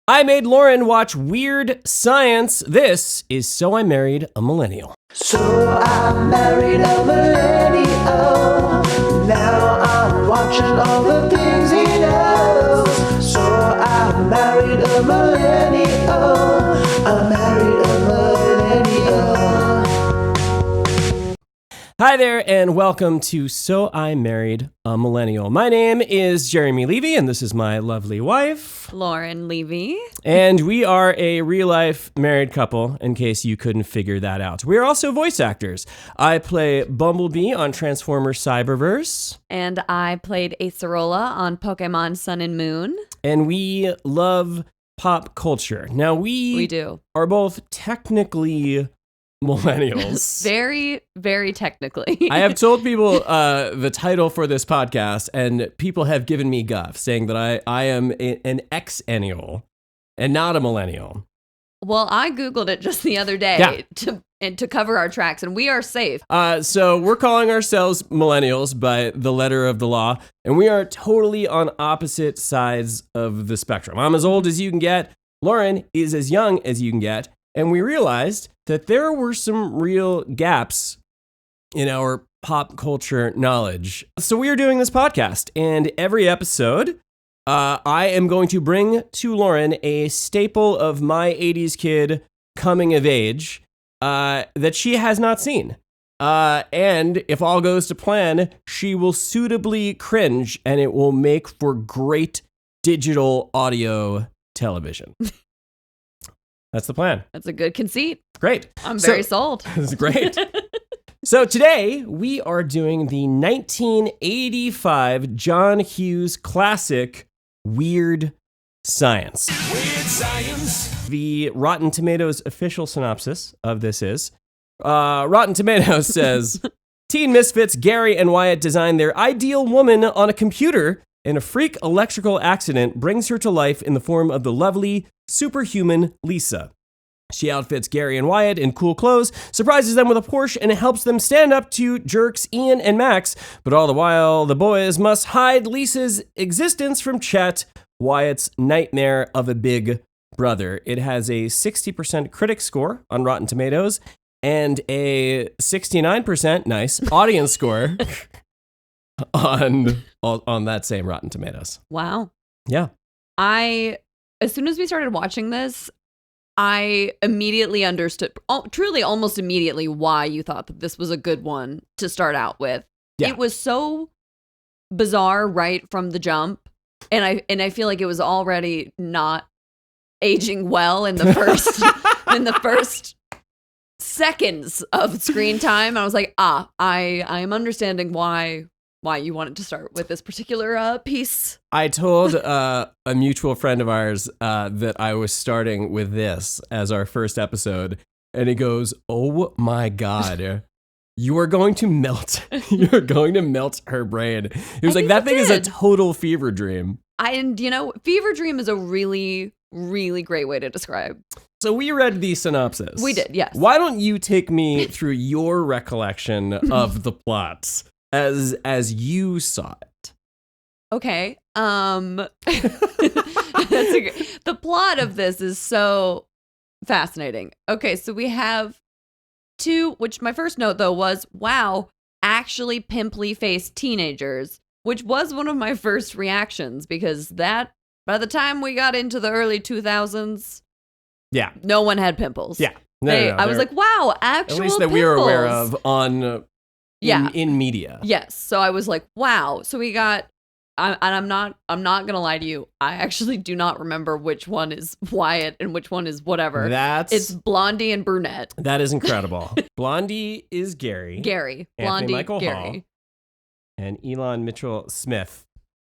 I made Lauren watch Weird Science. This is So I Married a Millennial. So I married a millennial. Now I'm watching all the things he knows. So I married a millennial. I married a millennial. Hi there, and welcome to So I Married a Millennial. My name is Jeremy Levy, and this is my lovely wife, Lauren Levy. And we are a real-life married couple, in case you couldn't figure that out. We are also voice actors. I play Bumblebee on Transformers Cyberverse. And I played Acerola on Pokemon Sun and Moon. And we love pop culture. Now, we do. Are both technically millennials. Very, very technically. I have told people the title for this podcast, and people have given me guff, saying that I am an Xennial and not a millennial. Well, I Googled it just the other day to cover our tracks, and we are safe. So we're calling ourselves millennials by the letter of the law, and we are totally on opposite sides of the spectrum. I'm as old as you can get. Lauren is as young as you can get. And we realized that there were some real gaps in our pop culture knowledge. So we are doing this podcast, and every episode, I am going to bring to Lauren a staple of my 80s kid coming of age that she has not seen. And if all goes to plan, she will suitably cringe, and it will make for great digital audio television. That's the plan. That's a good conceit. Great. I'm very sold. That's great. So today we are doing the 1985 John Hughes classic, Weird Science. Weird Science. The Rotten Tomatoes official synopsis of this is, Rotten Tomatoes says, teen misfits Gary and Wyatt design their ideal woman on a computer, and a freak electrical accident brings her to life in the form of the lovely, superhuman Lisa. She outfits Gary and Wyatt in cool clothes, surprises them with a Porsche, and helps them stand up to jerks Ian and Max. But all the while, the boys must hide Lisa's existence from Chet, Wyatt's nightmare of a big brother. It has a 60% critic score on Rotten Tomatoes and a 69%, nice, audience score on that same Rotten Tomatoes. Wow. Yeah. As soon as we started watching this, I immediately understood, truly almost immediately, why you thought that this was a good one to start out with. Yeah. It was so bizarre right from the jump, and I feel like it was already not aging well in the first seconds of screen time. I was like, I am understanding why you wanted to start with this particular piece. I told a mutual friend of ours that I was starting with this as our first episode, and he goes, "Oh my God, you are going to melt. You're going to melt her brain." He was like, "That thing is a total fever dream." And fever dream is a really, really great way to describe. So we read the synopsis. We did, yes. Why don't you take me through your recollection of the plots as you saw it? Okay. The plot of this is so fascinating. Okay, so we have two, which my first note though was, wow, actually pimply faced teenagers, which was one of my first reactions, because that, by the time we got into the early 2000s, yeah, no one had pimples. Yeah. I was like, wow, actual at least that pimples. We were aware of on in media. Yes. So I was like, wow. So we got, and I'm not gonna lie to you, I actually do not remember which one is Wyatt and which one is whatever. It's Blondie and Brunette. That is incredible. Blondie is Gary. Blondie, Anthony Michael Gary. Hall, and Elon Mitchell Smith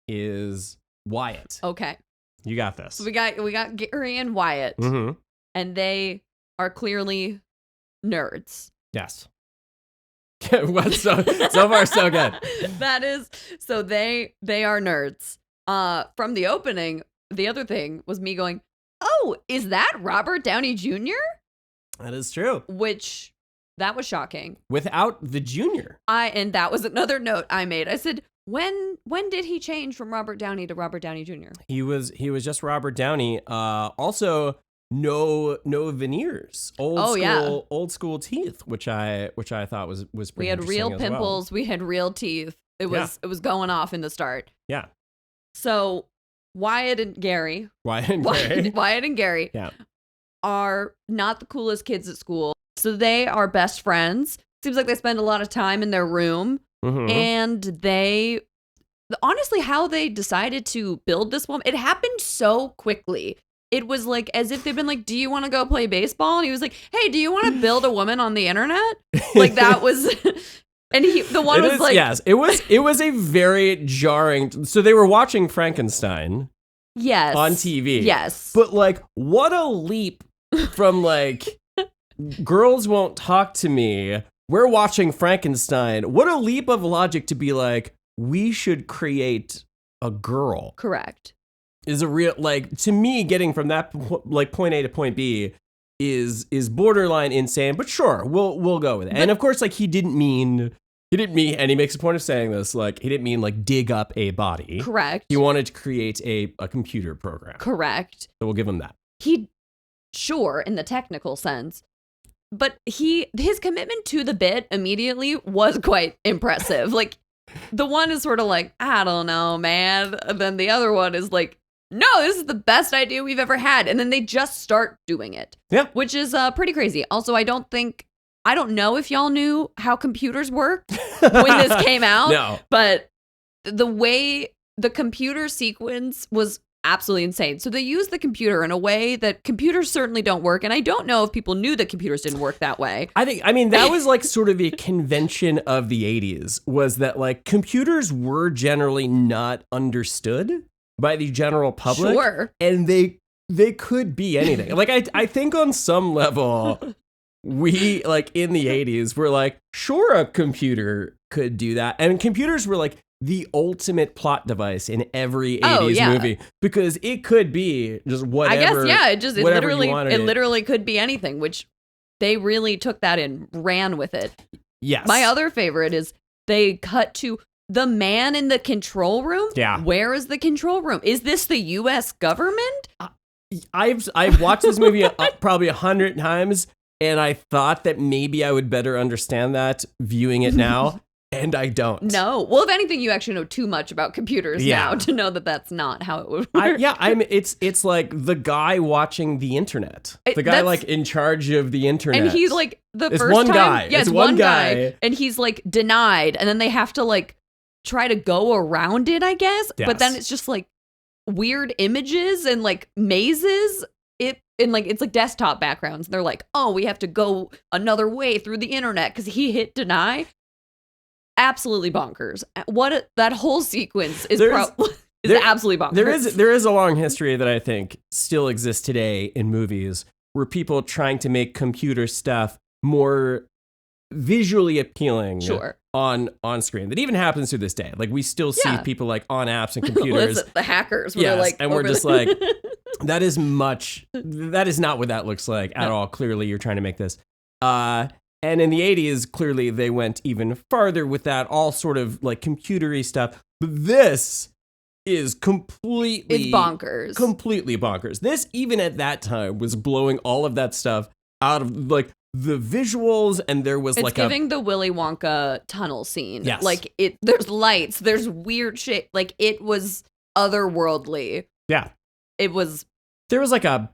is Wyatt. Okay. You got this. So we got Gary and Wyatt, and they are clearly nerds. Yes. so far so good. That is, so they are nerds. From the opening, the other thing was me going, "Oh, is that Robert Downey Jr.?" That is true. Which, that was shocking. Without the junior. And that was another note I made. I said, When did he change from Robert Downey to Robert Downey Jr.? He was just Robert Downey. Also, no veneers. Old school teeth, which I thought was pretty. We had real pimples. We had real teeth. It was going off in the start. Yeah. So Wyatt and Gary. Wyatt and Gary. Yeah. Are not the coolest kids at school. So they are best friends. Seems like they spend a lot of time in their room. Mm-hmm. And honestly, how they decided to build this woman, it happened so quickly. It was like as if they've been like, do you want to go play baseball? And he was like, hey, do you want to build a woman on the internet? Like that was, and yes, it was a very jarring. So they were watching Frankenstein. Yes. On TV. Yes. But like, what a leap from like, girls won't talk to me. We're watching Frankenstein. What a leap of logic to be like, we should create a girl. Correct. Is a real, like, to me, getting from that like point A to point B is borderline insane, but sure, we'll go with it. And of course, like, he didn't mean, and he makes a point of saying this, like, he didn't mean like dig up a body. Correct. He wanted to create a computer program. Correct. So we'll give him that. Sure, in the technical sense. But his commitment to the bit immediately was quite impressive. Like, the one is sort of like, I don't know, man. And then the other one is like, no, this is the best idea we've ever had. And then they just start doing it. Yeah. Which is pretty crazy. Also, I don't know if y'all knew how computers worked when this came out. No. But the way the computer sequence was absolutely insane. So they use the computer in a way that computers certainly don't work. And I don't know if people knew that computers didn't work that way. I mean, that was like sort of a convention of the 80s, was that like computers were generally not understood by the general public. Sure. And they could be anything. Like, I think on some level, we like in the 80s were like, sure, a computer could do that. And computers were like the ultimate plot device in every 80s movie, because it could be just whatever. I guess, it literally could be anything, which they really took that and ran with it. Yes. My other favorite is they cut to the man in the control room. Yeah. Where is the control room? Is this the U.S. government? I've watched this movie probably 100 times, and I thought that maybe I would better understand that viewing it now. And I don't. No. Well, if anything, you actually know too much about computers now to know that that's not how it would work. It's like the guy watching the internet. The guy like in charge of the internet. And he's like it's one guy. Yeah, it's one guy. And he's like denied. And then they have to like try to go around it, I guess. Yes. But then it's just like weird images and like mazes. It's like desktop backgrounds. They're like, oh, we have to go another way through the internet because he hit deny. Absolutely bonkers. That whole sequence is absolutely bonkers. There is a long history that I think still exists today in movies where people trying to make computer stuff more visually appealing on screen. That even happens to this day. Like, we still see people like on apps and computers. The hackers. Yes, and we're just like, that is not what that looks like at all. Clearly, you're trying to make this. And in the 80s, clearly they went even farther with that, all sort of like computery stuff. But this is completely bonkers. Completely bonkers. This, even at that time, was blowing all of that stuff out of like the visuals, and there was it's giving the Willy Wonka tunnel scene. Yes. Like there's lights, there's weird shit. Like, it was otherworldly. Yeah. It was. There was like a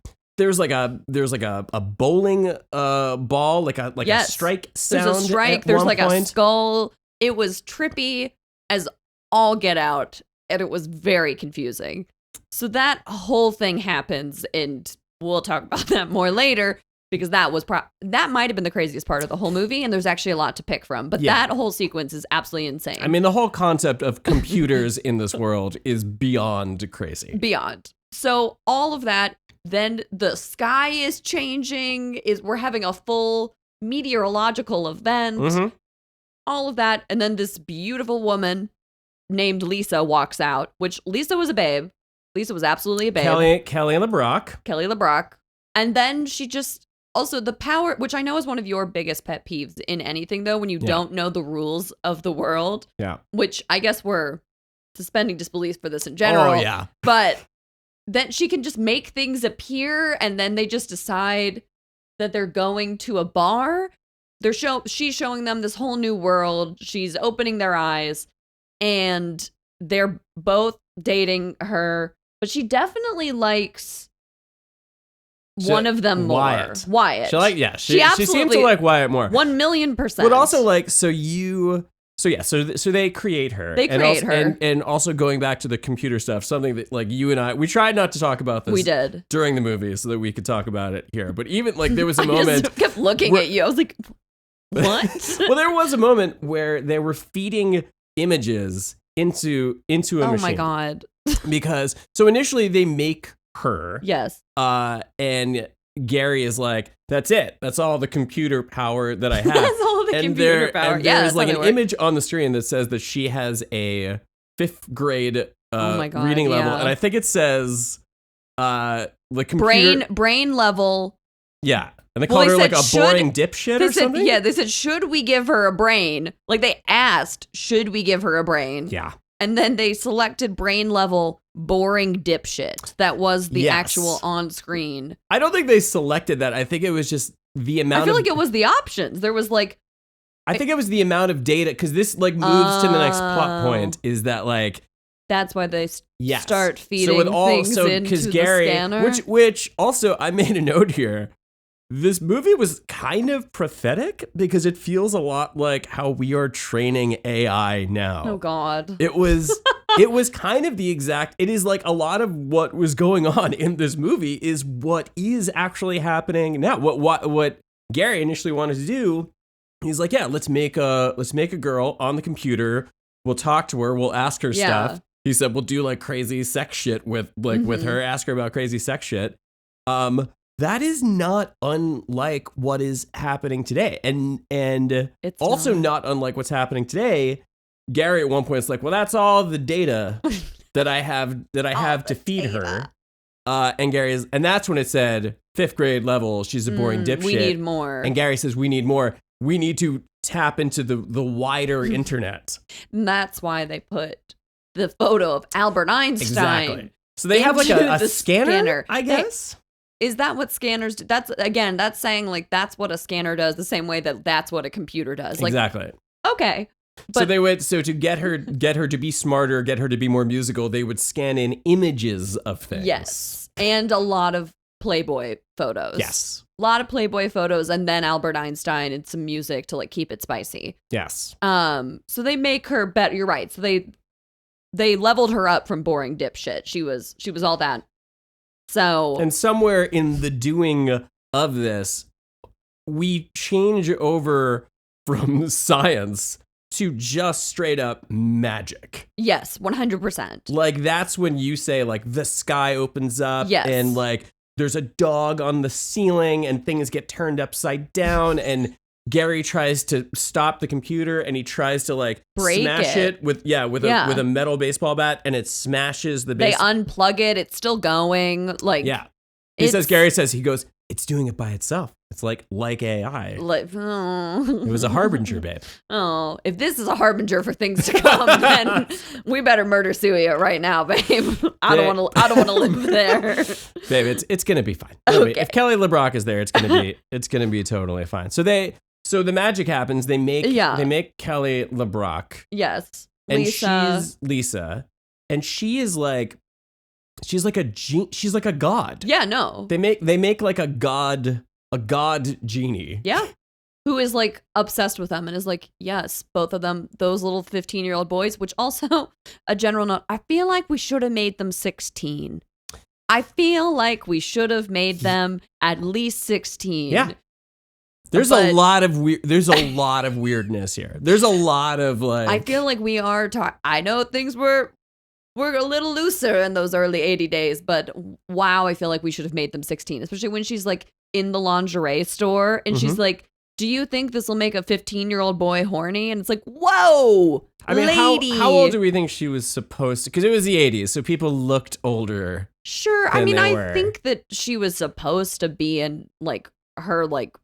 bowling ball, like a strike sound. There's a strike. There's like a skull. It was trippy as all get out, and it was very confusing. So that whole thing happens, and we'll talk about that more later, because that might have been the craziest part of the whole movie, and there's actually a lot to pick from. But that whole sequence is absolutely insane. I mean, the whole concept of computers in this world is beyond crazy. Beyond. So all of that. Then the sky is changing. We're having a full meteorological event. Mm-hmm. All of that. And then this beautiful woman named Lisa walks out, which Lisa was a babe. Lisa was absolutely a babe. Kelly LeBrock. And then she just Also, the power, which I know is one of your biggest pet peeves in anything, though, when you don't know the rules of the world. Yeah. Which I guess we're suspending disbelief for this in general. Oh, yeah. But then she can just make things appear, and then they just decide that they're going to a bar. She's showing them this whole new world. She's opening their eyes, and they're both dating her. But she definitely likes one of them more. Wyatt. She seems to like Wyatt more. 1,000,000%. But also, like, so they create her. And also going back to the computer stuff, something that, like, you and I, we tried not to talk about this. We did. During the movie so that we could talk about it here. But even, like, there was a moment. I just kept looking at you. I was like, what? Well, there was a moment where they were feeding images into a machine. Oh my God. Because, so initially they make her. Yes. And Gary is like, that's it. That's all the computer power that I have. That's all the computer power. And there's like an image on the screen that says that she has a 5th grade reading level. And I think it says the computer... Brain level. Yeah. And they called her like a boring dipshit or something? Yeah, they said, should we give her a brain? Like they asked, should we give her a brain? Yeah. And then they selected brain level boring dipshit. That was the actual on screen. I don't think they selected that. I think it was just the amount I feel like it was the options. There was like... I think it was the amount of data, because this like moves to the next plot point, is that like... That's why they start feeding things into the Gary, scanner. Which also, I made a note here. This movie was kind of prophetic because it feels a lot like how we are training AI now. Oh God. It was kind of the exact, it is like a lot of what was going on in this movie is what is actually happening now. What Gary initially wanted to do, he's like, yeah, let's make a girl on the computer. We'll talk to her. We'll ask her stuff. He said, we'll do like crazy sex shit with her, ask her about crazy sex shit. That is not unlike what is happening today. And it's also not unlike what's happening today. Gary at one point is like, well, that's all the data that I have to feed her. And that's when it said 5th grade level, she's a boring dipshit. We need more. And Gary says, we need more. We need to tap into the wider internet. And that's why they put the photo of Albert Einstein. Exactly. So they have like a scanner, I guess. Is that what scanners do? That's saying like that's what a scanner does, the same way that's what a computer does. Like, exactly. Okay. But to get her to be smarter, get her to be more musical, they would scan in images of things. Yes. And a lot of Playboy photos. Yes. A lot of Playboy photos, and then Albert Einstein and some music to like keep it spicy. Yes. So they make her better. You're right. So they leveled her up from boring dipshit. She was all that. So, and somewhere in the doing of this, we change over from science to just straight up magic. Yes, 100%. Like that's when you say like the sky opens up and like there's a dog on the ceiling and things get turned upside down and Gary tries to stop the computer and he tries to like smash it with a metal baseball bat and it smashes the base. They unplug it. It's still going. Like Gary says, he goes, it's doing it by itself. It's like AI. It was a harbinger, babe. Oh, if this is a harbinger for things to come, then we better murder Suya right now, babe. I don't want to live there. Babe, it's gonna be fine. Okay. If Kelly LeBrock is there, it's gonna be totally fine. So the magic happens. They make Kelly LeBrock. Yes. And she's Lisa. And she's like a god. Yeah, no. They make like a god genie. Yeah. Who is like obsessed with them and is like, yes, both of them, those little 15-year-old boys, which also a general note, I feel like we should have made them 16. I feel like we should have made them at least 16. Yeah. There's a lot of weirdness here. There's a lot of like I feel like we are I know things were a little looser in those early 80 days, but wow, I feel like we should have made them 16, especially when she's like in the lingerie store and she's like, do you think this will make a 15-year-old boy horny? And it's like, whoa, I mean, lady. How old do we think she was supposed to? Because it was the 80s, so people looked older. Sure. I mean, I think that she was supposed to be in like her like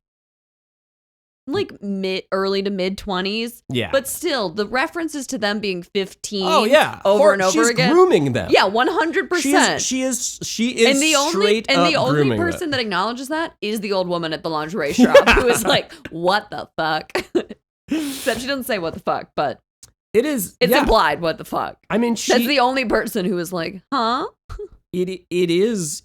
early to mid 20s. Yeah. But still, the references to them being 15 over and over she's again. Grooming them. Yeah, 100%. She is and the only grooming person that acknowledges that is the old woman at the lingerie shop who is like, what the fuck? Except she doesn't say what the fuck, but it's implied what the fuck. I mean, that's the only person who is like, huh? It's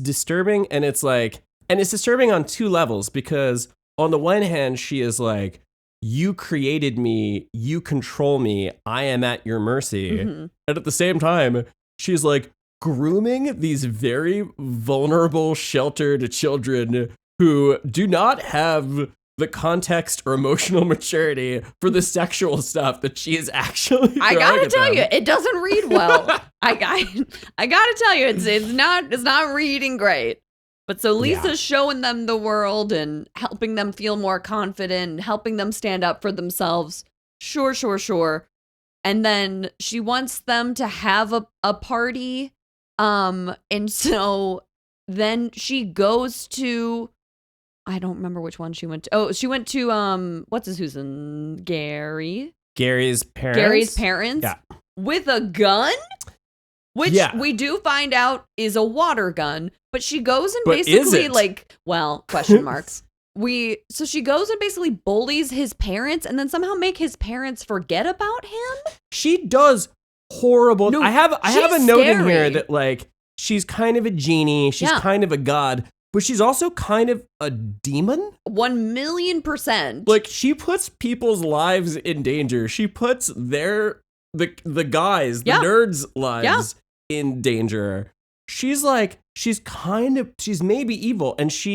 disturbing, and it's like, and it's disturbing on two levels, because on the one hand, she is like, you created me, you control me, I am at your mercy. Mm-hmm. And at the same time, she's like grooming these very vulnerable, sheltered children who do not have the context or emotional maturity for the sexual stuff that she is actually I gotta tell you, it doesn't read well. I gotta tell you, it's not reading great. But so Lisa's showing them the world and helping them feel more confident, helping them stand up for themselves. Sure. And then she wants them to have a party. And so then she goes to, I don't remember which one she went to. Oh, she went to, who's in Gary? Gary's parents. Yeah. With a gun? Which we do find out is a water gun, but she goes and basically question marks. So she goes and basically bullies his parents and then somehow make his parents forget about him. She does horrible. No, I have a note in here that like, she's kind of a genie. She's kind of a god, but she's also kind of a demon. 1,000,000%. Like, she puts people's lives in danger. She puts the guys, the nerds' lives in danger. She's maybe evil, and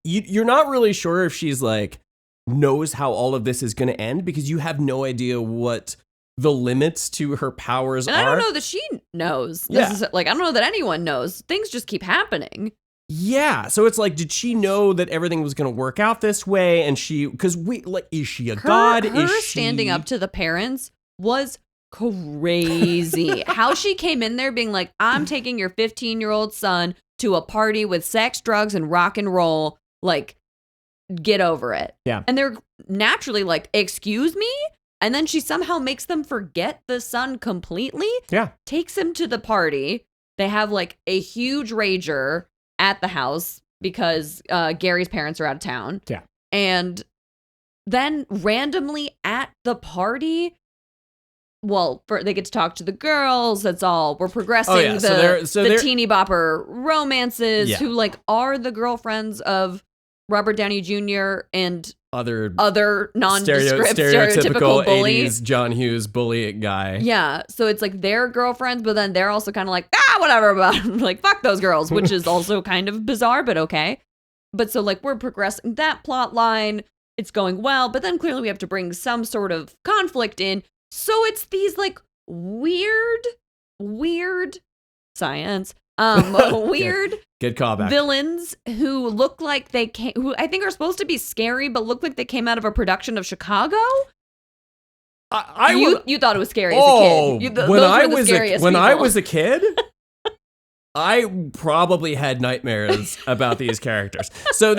you're not really sure if she's like knows how all of this is going to end, because you have no idea what the limits to her powers are. I don't know that she knows. This is like, I don't know that anyone knows. Things just keep happening. Yeah, so it's like, did she know that everything was going to work out this way? And is she a god? Her standing up to the parents was crazy. How she came in there being like, I'm taking your 15-year-old son to a party with sex, drugs, and rock and roll. Like, get over it. Yeah. And they're naturally like, excuse me? And then she somehow makes them forget the son completely. Yeah. Takes him to the party. They have like a huge rager at the house because Gary's parents are out of town. Yeah. And then randomly at the party, they get to talk to the girls. That's all. We're progressing the teeny bopper romances who like are the girlfriends of Robert Downey Jr. and other nondescript stereotypical bully. 80s John Hughes bully guy. Yeah. So it's like they're girlfriends, but then they're also kind of like, whatever about like, fuck those girls, which is also kind of bizarre, but okay. But so like we're progressing that plot line. It's going well, but then clearly we have to bring some sort of conflict in. So it's these like weird science, weird good callback villains who look like who I think are supposed to be scary, but look like they came out of a production of Chicago. You thought it was scary as a kid. When I was a kid, I probably had nightmares about these characters. So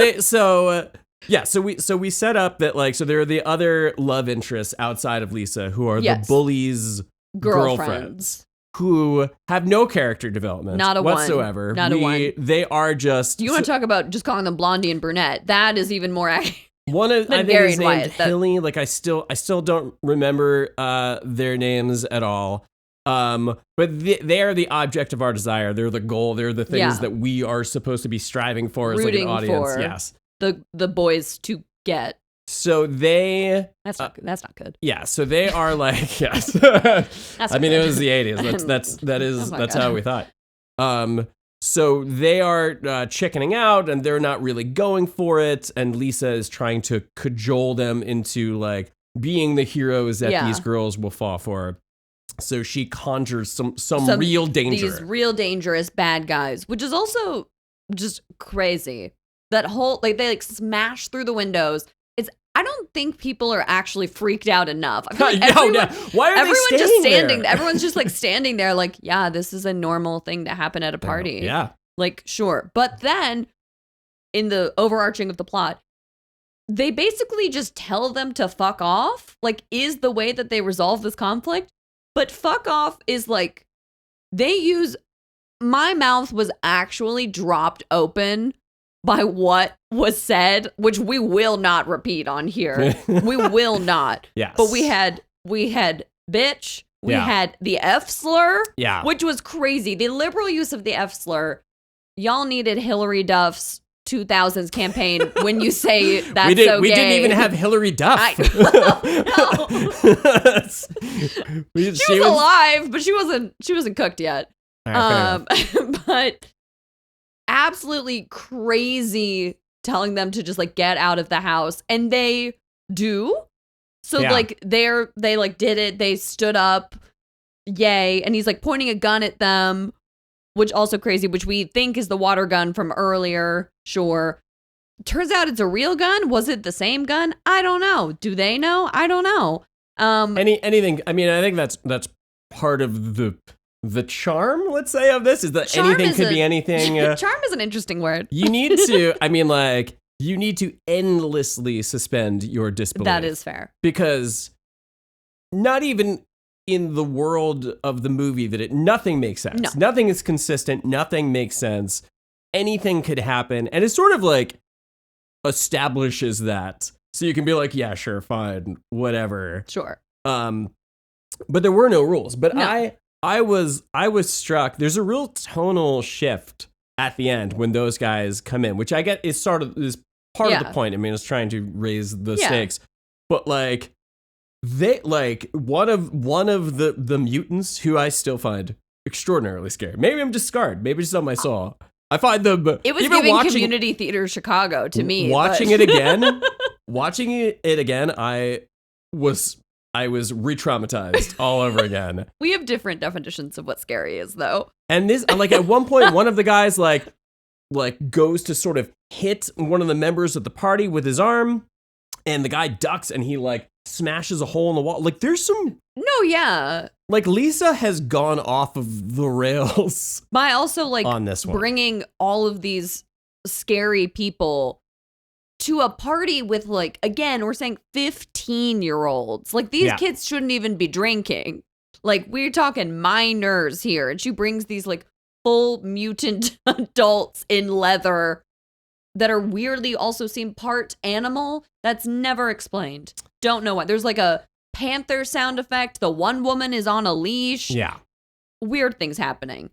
we set up that like, so there are the other love interests outside of Lisa who are the bullies' girlfriends who have no character development whatsoever. Not a one. They are just. You want to talk about just calling them Blondie and Brunette? That is even more accurate. One of I think Gary is named Hilly. Like I still don't remember their names at all. But they are the object of our desire. They're the goal. They're the things that we are supposed to be striving for as like an audience. Yes. The boys to get. So that's not good. Yeah, so they are like yes. I mean, it was the 80s. That's how we thought. So they are chickening out, and they're not really going for it. And Lisa is trying to cajole them into like being the heroes that these girls will fall for. So she conjures some real danger. These real dangerous bad guys, which is also just crazy. That whole like they like smash through the windows. I don't think people are actually freaked out enough. I feel like why are they standing there? Everyone's just like standing there like, yeah, this is a normal thing to happen at a party. Yeah. Like, sure. But then in the overarching of the plot, they basically just tell them to fuck off, like, is the way that they resolve this conflict. But fuck off is like, they use, my mouth was actually dropped open by what was said, which we will not repeat on here. We will not. Yes. But we had bitch. We had the F slur, which was crazy. The liberal use of the F slur. Y'all needed Hillary Duff's 2000s campaign when you say that's we so gay. We didn't even have Hillary Duff. She was alive, but she wasn't cooked yet. But absolutely crazy telling them to just like get out of the house, and they do. So like they like did it. They stood up, yay, and he's like pointing a gun at them, which also crazy, which we think is the water gun from earlier. Sure. Turns out it's a real gun. Was it the same gun? I don't know. Do they know? I don't know. Anything. I mean, I think that's part of the charm, let's say, of this is that charm anything could be anything. Charm is an interesting word. You need to, I mean, like, you need to endlessly suspend your disbelief. That is fair. Because not even in the world of the movie nothing makes sense. No. Nothing is consistent. Nothing makes sense. Anything could happen. And it sort of like establishes that. So you can be like, yeah, sure, fine, whatever. Sure. But there were no rules. But no. I was struck. There's a real tonal shift at the end when those guys come in, which I get is part of the point. I mean, it's trying to raise the stakes, but like they like one of the mutants who I still find extraordinarily scary. Maybe I'm just scarred. Maybe it's on my soul. I find them. It was giving Community Theater Chicago to me. Watching it again, I was re-traumatized all over again. We have different definitions of what scary is, though. And this, like, at one point, one of the guys, like goes to sort of hit one of the members of the party with his arm, and the guy ducks, and he, like, smashes a hole in the wall. Like, there's some... No, yeah. Like, Lisa has gone off of the rails. By also, like, on this one. Bringing all of these scary people to a party with, like, again, we're saying 15-year-olds. Like, these kids shouldn't even be drinking. Like, we're talking minors here. And she brings these, like, full mutant adults in leather that are weirdly also seem part animal. That's never explained. Don't know why. There's, like, a panther sound effect. The one woman is on a leash. Yeah. Weird things happening.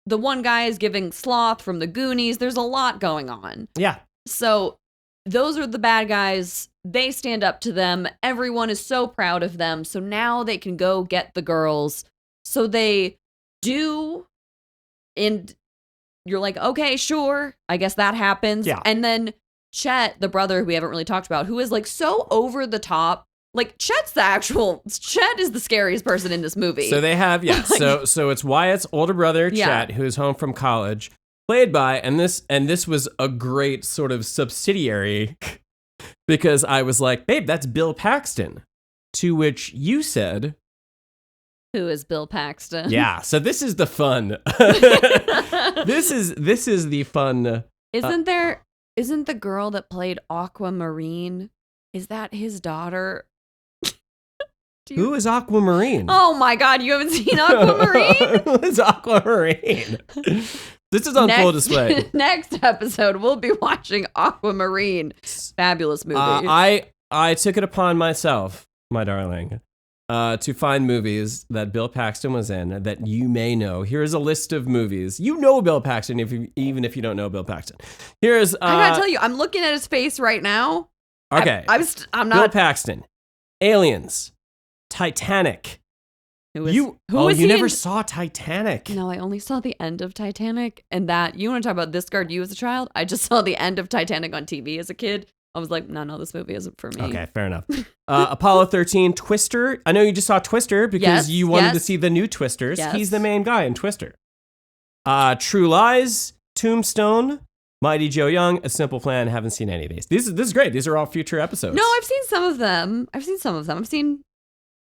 The one guy is giving Sloth from the Goonies. There's a lot going on. Yeah. So... those are the bad guys. They stand up to them. Everyone is so proud of them. So now they can go get the girls. So they do. And you're like, okay, sure. I guess that happens. Yeah. And then Chet, the brother who we haven't really talked about, who is like so over the top. Like Chet is the scariest person in this movie. So they have, so it's Wyatt's older brother, Chet, who is home from college. Played by, and this was a great sort of subsidiary because I was like, babe, that's Bill Paxton. To which you said, who is Bill Paxton? Yeah, so this is the fun. This is the fun. Isn't the girl that played Aquamarine? Is that his daughter? Who is Aquamarine? Oh my God, you haven't seen Aquamarine? Who is Aquamarine? This is on full display. Next episode, we'll be watching Aquamarine. Fabulous movie. I took it upon myself, my darling, to find movies that Bill Paxton was in that you may know. Here's a list of movies. You know Bill Paxton, even if you don't know Bill Paxton. Here's... I gotta tell you, I'm looking at his face right now. Okay. I'm not... Bill Paxton. Aliens. Titanic. Who is you he never saw Titanic. No, I only saw the end of Titanic. And that, you want to talk about this scarred you as a child? I just saw the end of Titanic on TV as a kid. I was like, no, this movie isn't for me. Okay, fair enough. Apollo 13, Twister. I know you just saw Twister because you wanted to see the new Twisters. Yes. He's the main guy in Twister. True Lies, Tombstone, Mighty Joe Young, A Simple Plan. Haven't seen any of these. This is great. These are all future episodes. No, I've seen some of them. I've seen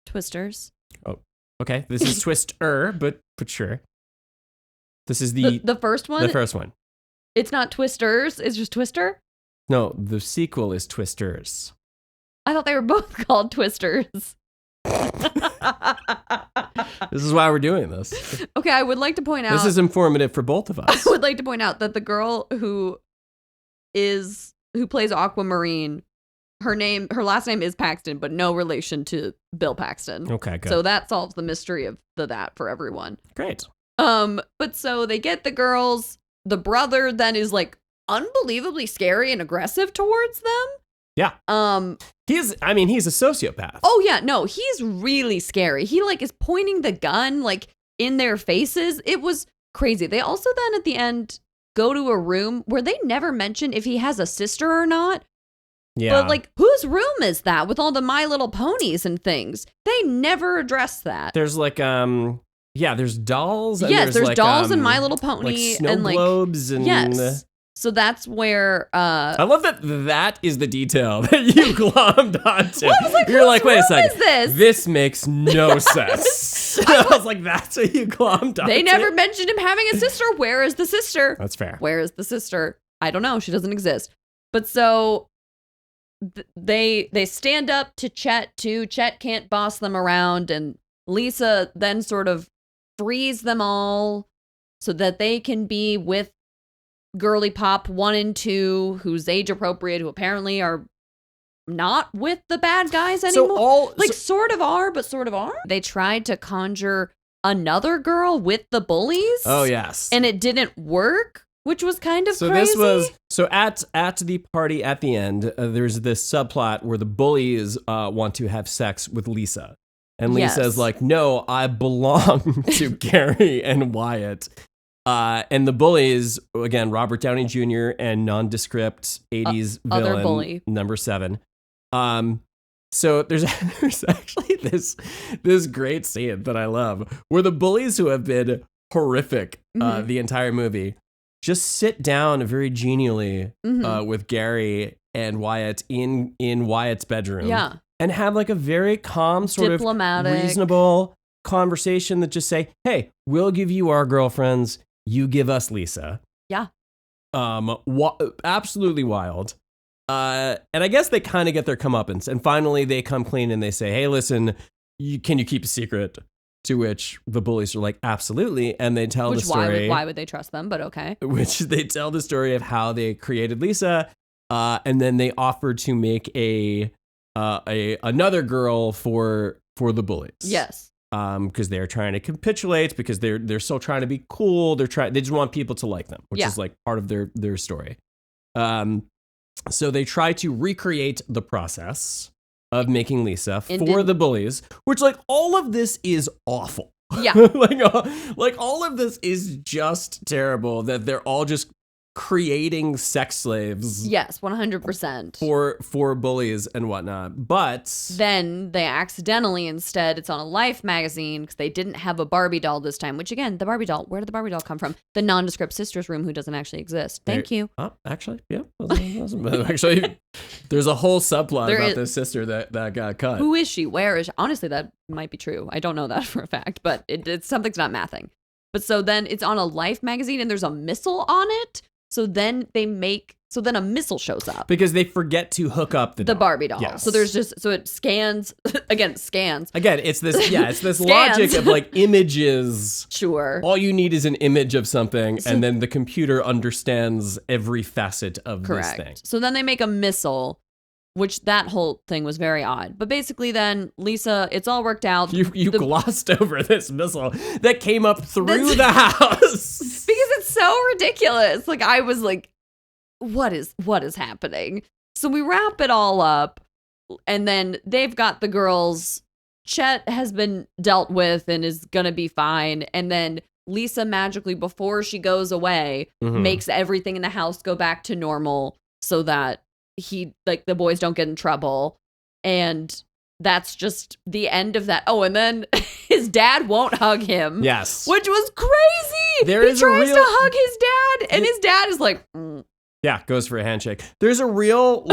Twisters. Oh, okay. This is Twister, but sure. This is the first one. The first one. It's not Twisters. It's just Twister. No, the sequel is Twisters. I thought they were both called Twisters. This is why we're doing this. Okay, I would like to point out. This is informative for both of us. I would like to point out that the girl who plays Aquamarine, her last name is Paxton, but no relation to Bill Paxton. Okay, good. So that solves the mystery of that for everyone. Great. But so they get the girls. The brother then is like unbelievably scary and aggressive towards them. Yeah. He's a sociopath. Oh yeah, no, he's really scary. He like is pointing the gun like in their faces. It was crazy. They also then at the end go to a room where they never mention if he has a sister or not. Yeah. But like, whose room is that with all the My Little Ponies and things? They never address that. There's like there's dolls. And yes, there's like, dolls and My Little Pony like snow and like globes and yes. So that's where I love that is the detail that you glommed onto. Well, I was like, you're like, wait a second. Is this? This makes no sense. I was like, that's what you glommed onto. They never mentioned him having a sister. Where is the sister? That's fair. Where is the sister? I don't know. She doesn't exist. But so they stand up to Chet too. Chet can't boss them around, and Lisa then sort of frees them all so that they can be with Girly Pop 1 and 2, who's age appropriate, who apparently are not with the bad guys anymore. Sort of are, but sort of are. They tried to conjure another girl with the bullies. Oh yes, and it didn't work, which was kind of crazy. This was at the party at the end. There's this subplot where the bullies want to have sex with Lisa, and Lisa's like, "No, I belong to Gary and Wyatt." And the bullies, again, Robert Downey Jr. and nondescript 80s villain, bully. Number 7. So there's actually this great scene that I love where the bullies who have been horrific the entire movie just sit down very genially with Gary and Wyatt in Wyatt's bedroom. Yeah. And have like a very calm, sort diplomatic, of reasonable conversation that just say, hey, we'll give you our girlfriends. You give us Lisa. Yeah. Absolutely wild. And I guess they kind of get their comeuppance. And finally they come clean and they say, hey, listen, can you keep a secret? To which the bullies are like, absolutely. And they tell the story. Why would they trust them? But okay. Which they tell the story of how they created Lisa. And then they offer to make another girl for the bullies. Yes. Because they're trying to capitulate, because they're still trying to be cool. They just want people to like them, which is like part of their story. So they try to recreate the process of making Lisa for the bullies, which like all of this is awful. Yeah. like all of this is just terrible that they're all just creating sex slaves. Yes, 100%. For bullies and whatnot. But then they accidentally, instead, it's on a Life magazine because they didn't have a Barbie doll this time, which again, the Barbie doll, where did the Barbie doll come from? The nondescript sister's room who doesn't actually exist. Thank you. Oh, actually, yeah. Actually, there's a whole subplot about this sister that got cut. Who is she? Where is she? Honestly, that might be true. I don't know that for a fact, but it's something's not mathing. But so then it's on a Life magazine and there's a missile on it. So then a missile shows up. Because they forget to hook up the Barbie doll. Yes. So it scans. Again, it's this logic of like images. Sure. All you need is an image of something, and then the computer understands every facet of this thing. So then they make a missile, which that whole thing was very odd. But basically then, Lisa, it's all worked out. You glossed over this missile that came up through the house. Because it's so ridiculous. Like, I was like, what is happening? So we wrap it all up, and then they've got the girls. Chet has been dealt with and is gonna be fine. And then Lisa magically, before she goes away, makes everything in the house go back to normal so that the boys don't get in trouble. And that's just the end of that. Oh, and then his dad won't hug him. Yes. Which was crazy. He tries to hug his dad, and his dad is like, Yeah, goes for a handshake. There's a real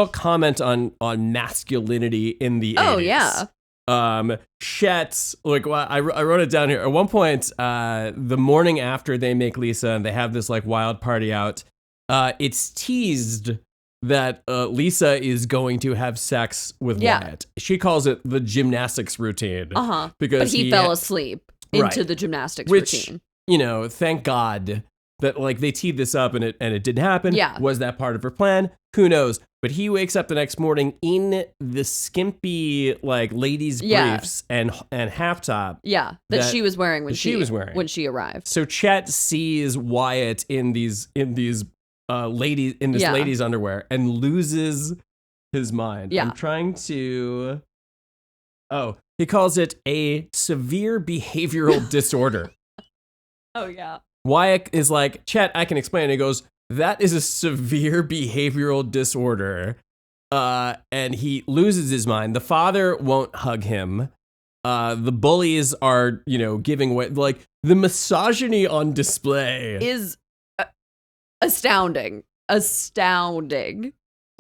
comment on masculinity in the 80s. Oh, yeah. Chet's like, well, I wrote it down here. At one point, the morning after they make Lisa and they have this like wild party out, it's teased that Lisa is going to have sex with Wyatt. She calls it the gymnastics routine. Because he fell asleep into the gymnastics routine. You know, thank God that like they teed this up and it didn't happen. Yeah. Was that part of her plan? Who knows? But he wakes up the next morning in the skimpy like ladies briefs and half top. Yeah, that she was wearing when she arrived. So Chet sees Wyatt in these ladies underwear and loses his mind. Yeah. I'm trying to. Oh, he calls it a severe behavioral disorder. Oh yeah. Wyatt is like, Chet, I can explain. He goes, that is a severe behavioral disorder. And he loses his mind. The father won't hug him. The bullies are, giving away. Like, the misogyny on display is astounding. Astounding.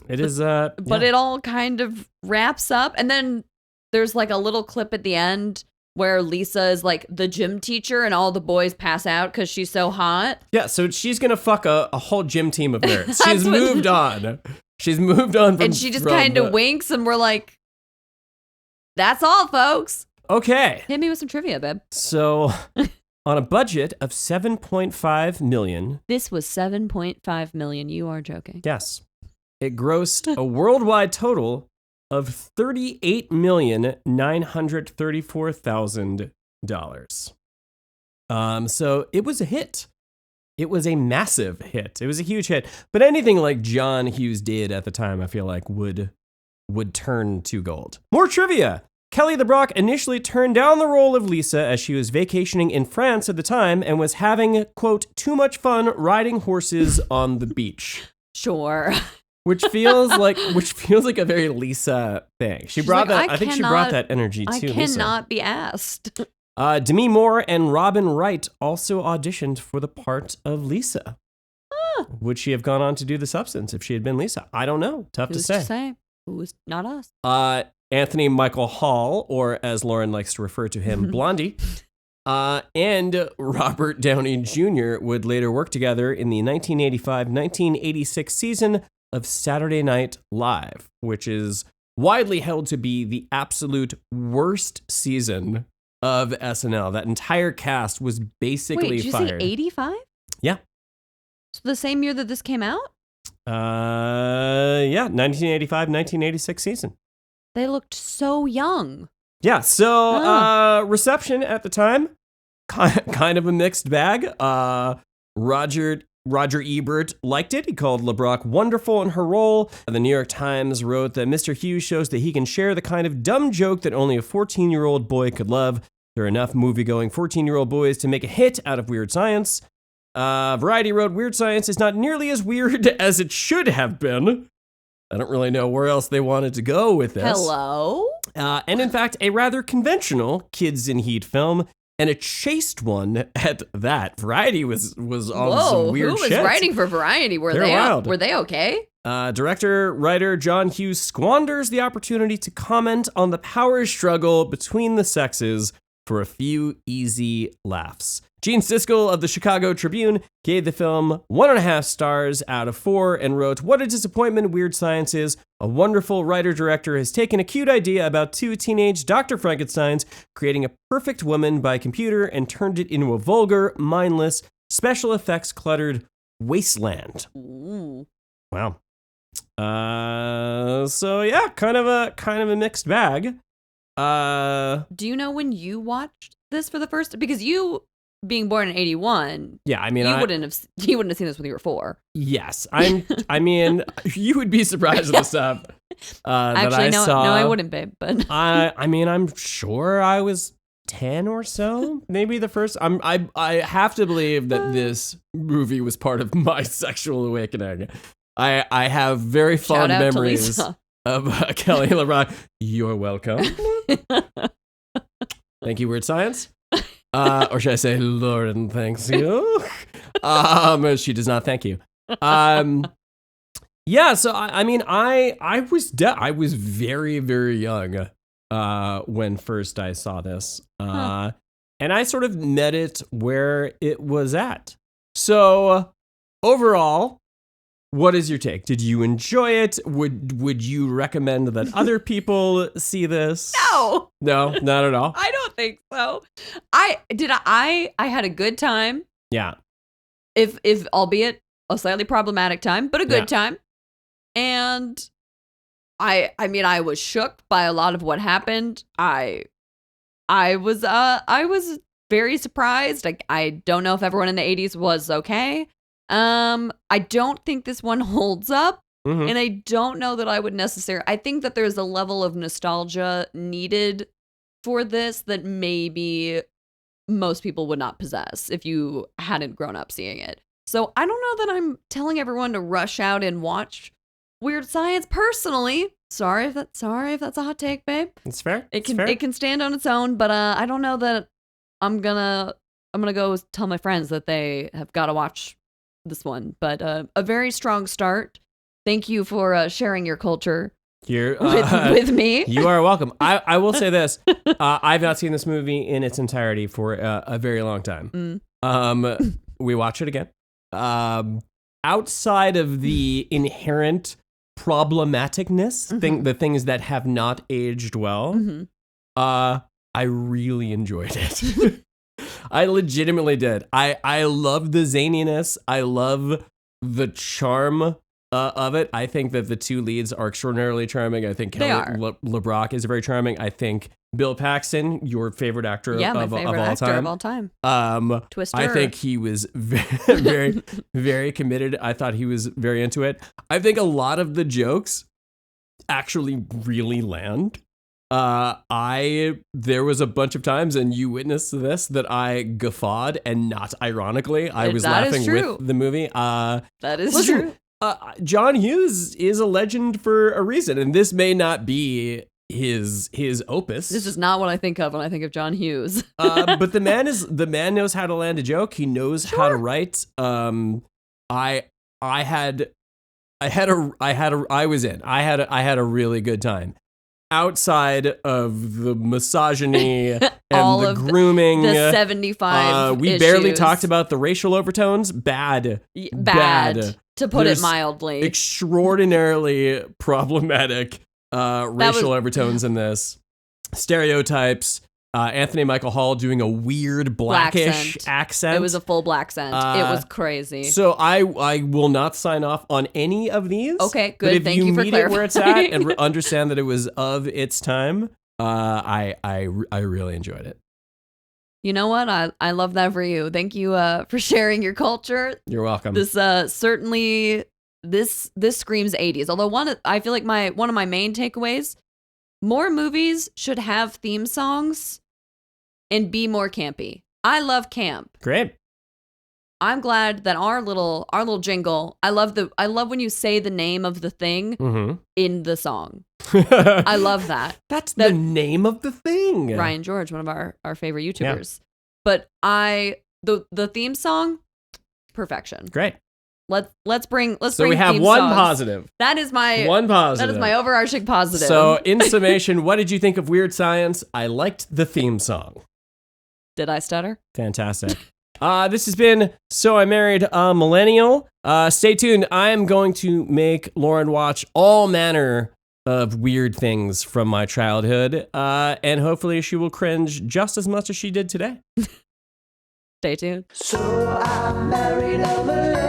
It is, but it all kind of wraps up. And then there's like a little clip at the end where Lisa is like the gym teacher and all the boys pass out because she's so hot. Yeah, so she's going to fuck a whole gym team of nerds. She's moved on. She's moved on from... And she just kind of winks and we're like, that's all, folks. Okay. Hit me with some trivia, babe. So, on a budget of $7.5 million... This was $7.5 million. You are joking. Yes. It grossed a worldwide total of $38,934,000. So it was a hit. It was a massive hit. It was a huge hit. But anything like John Hughes did at the time, I feel like would turn to gold. More trivia. Kelly LeBrock initially turned down the role of Lisa as she was vacationing in France at the time and was having, quote, too much fun riding horses on the beach. Sure. Which feels like a very Lisa thing. She brought that. I think she brought that energy to Lisa. I cannot be asked. Demi Moore and Robin Wright also auditioned for the part of Lisa. Would she have gone on to do The Substance if she had been Lisa? I don't know. Tough to say. Who's not us? Anthony Michael Hall, or as Lauren likes to refer to him, Blondie, and Robert Downey Jr. would later work together in the 1985-1986 season of Saturday Night Live, which is widely held to be the absolute worst season of SNL. That entire cast was basically Wait, did you fired. say 85? Yeah. So the same year that this came out? Yeah, 1985-1986 season. They looked so young. Yeah, so reception at the time, kind of a mixed bag. Roger Ebert liked it. He called LeBrock wonderful in her role. The New York Times wrote that Mr. Hughes shows that he can share the kind of dumb joke that only a 14-year-old boy could love. There are enough movie-going 14-year-old boys to make a hit out of Weird Science. Variety wrote, Weird Science is not nearly as weird as it should have been. I don't really know where else they wanted to go with this. Hello? And in fact, a rather conventional Kids in Heat film, and a chaste one at that. Variety was on some weird shit. Who was writing for Variety? Were they okay? Director, writer John Hughes squanders the opportunity to comment on the power struggle between the sexes for a few easy laughs. Gene Siskel of the Chicago Tribune gave the film 1.5 stars out of 4 and wrote, what a disappointment Weird Science is. A wonderful writer-director has taken a cute idea about 2 teenage Dr. Frankensteins, creating a perfect woman by computer, and turned it into a vulgar, mindless, special effects cluttered wasteland. Ooh. Wow. So yeah, kind of a mixed bag. Do you know when you watched this for the first? Because you, being born in 81, yeah, I mean, you wouldn't have seen this when you were 4. Yes, I mean, you would be surprised at the stuff that I saw. No, I wouldn't, babe. But I mean, I'm sure I was 10 or so, maybe the first. I have to believe that this movie was part of my sexual awakening. I have very fond memories of Kelly LeBrock. You're welcome. Thank you, Weird Science. Or should I say, Lauren thanks you? She does not thank you. Yeah, so I mean, I was very, very young when first I saw this. And I sort of met it where it was at. So overall, what is your take? Did you enjoy it? Would you recommend that other people see this? No. No, not at all. I don't think so. I had a good time. Yeah. If albeit a slightly problematic time, but a good time. And I mean, I was shook by a lot of what happened. I was very surprised. I don't know if everyone in the 80s was okay. I don't think this one holds up. Mm-hmm. And I don't know that I would necessarily. I think that there's a level of nostalgia needed for this that maybe most people would not possess if you hadn't grown up seeing it. So I don't know that I'm telling everyone to rush out and watch Weird Science. Personally, sorry if that's a hot take, babe. It's fair. It can stand on its own, but I don't know that I'm gonna go tell my friends that they have got to watch this one. But a very strong start. Thank you for sharing your culture here with me. You are welcome. I will say this: I've not seen this movie in its entirety for a very long time. We watch it again. Outside of the inherent problematicness, the things that have not aged well, I really enjoyed it. I legitimately did. I love the zaniness. I love the charm of it. I think that the two leads are extraordinarily charming. I think Kelly LeBrock is very charming. I think Bill Paxton, your favorite actor of all time. Twister. I think he was very, very committed. I thought he was very into it. I think a lot of the jokes actually really land. There was a bunch of times, and you witnessed this, that I guffawed, and not ironically. I was laughing with the movie. That is true. John Hughes is a legend for a reason, and this may not be his opus. This is not what I think of when I think of John Hughes. But the man knows how to land a joke. He knows how to write. I had a really good time. Outside of the misogyny and the grooming, the 75 we barely talked about the racial overtones. Bad, to put it mildly. Extraordinarily problematic racial overtones in this. Stereotypes. Anthony Michael Hall doing a weird blackish accent. It was a full black accent. It was crazy. So I will not sign off on any of these. Okay, good. Thank you for clarifying. But if you meet it where it's at and understand that it was of its time, I really enjoyed it. You know what? I love that for you. Thank you for sharing your culture. You're welcome. This certainly this screams 80s. Although I feel like one of my main takeaways, more movies should have theme songs and be more campy. I love camp. Great. I'm glad that our little jingle. I love when you say the name of the thing in the song. I love that. That's the name of the thing. Ryan George, one of our favorite YouTubers. Yeah. But the theme song, perfection. Great. Let's bring. So we have one songs. Positive. That is my one positive. That is my overarching positive. So in summation, what did you think of Weird Science? I liked the theme song. Did I stutter? Fantastic. This has been So I Married a Millennial. Stay tuned. I am going to make Lauren watch all manner of weird things from my childhood, and hopefully she will cringe just as much as she did today. Stay tuned. So I married a millennial.